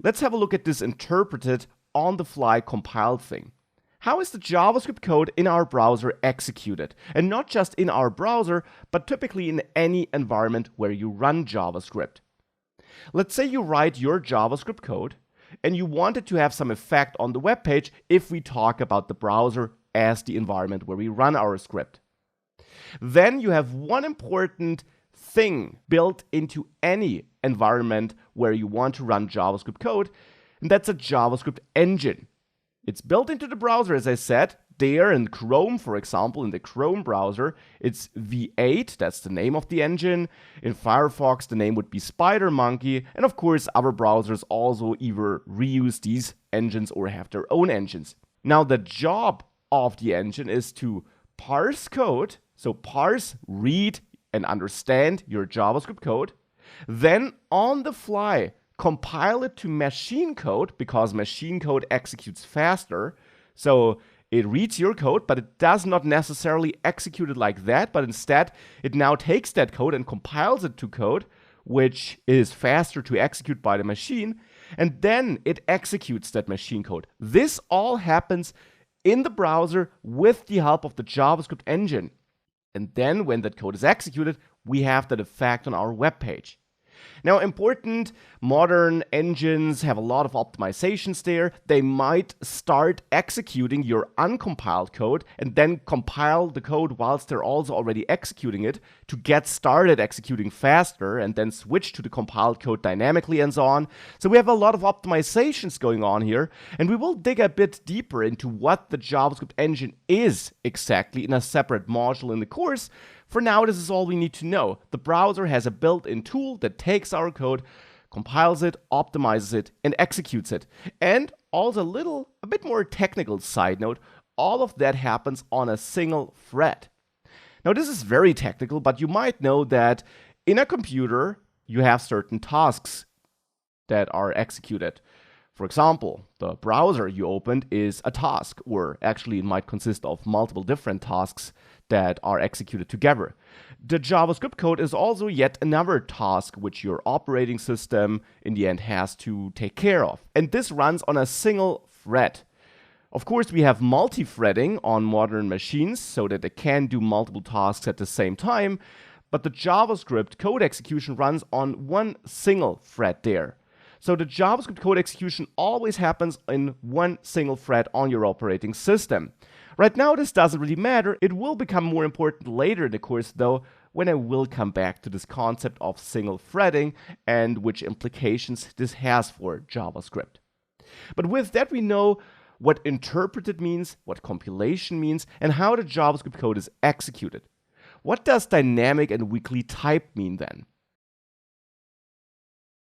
Let's have a look at this interpreted on-the-fly compiled thing. How is the JavaScript code in our browser executed? And not just in our browser, but typically in any environment where you run JavaScript. Let's say you write your JavaScript code and you want it to have some effect on the web page if we talk about the browser as the environment where we run our script. Then you have one important thing built into any environment where you want to run JavaScript code, and that's a JavaScript engine. It's built into the browser, as I said. There in Chrome, for example, in the Chrome browser, it's V8, that's the name of the engine. In Firefox, the name would be SpiderMonkey. And of course, other browsers also either reuse these engines or have their own engines. Now, the job of the engine is to parse code, so parse, read, and understand your JavaScript code. Then, on the fly, compile it to machine code, because machine code executes faster. So it reads your code, but it does not necessarily execute it like that, but instead it now takes that code and compiles it to code, which is faster to execute by the machine, and then it executes that machine code. This all happens in the browser with the help of the JavaScript engine. And then when that code is executed, we have that effect on our web page. Now, important, modern engines have a lot of optimizations there. They might start executing your uncompiled code and then compile the code whilst they're also already executing it to get started executing faster and then switch to the compiled code dynamically and so on. So we have a lot of optimizations going on here, and we will dig a bit deeper into what the JavaScript engine is exactly in a separate module in the course. For now, this is all we need to know. The browser has a built-in tool that takes our code, compiles it, optimizes it, and executes it. And also a bit more technical side note, all of that happens on a single thread. Now, this is very technical, but you might know that in a computer, you have certain tasks that are executed. For example, the browser you opened is a task, or actually it might consist of multiple different tasks that are executed together. The JavaScript code is also yet another task which your operating system in the end has to take care of. And this runs on a single thread. Of course, we have multi-threading on modern machines so that they can do multiple tasks at the same time, but the JavaScript code execution runs on one single thread there. So the JavaScript code execution always happens in one single thread on your operating system. Right now, this doesn't really matter. It will become more important later in the course, though, when I will come back to this concept of single threading and which implications this has for JavaScript. But with that, we know what interpreted means, what compilation means, and how the JavaScript code is executed. What does dynamic and weekly type mean then?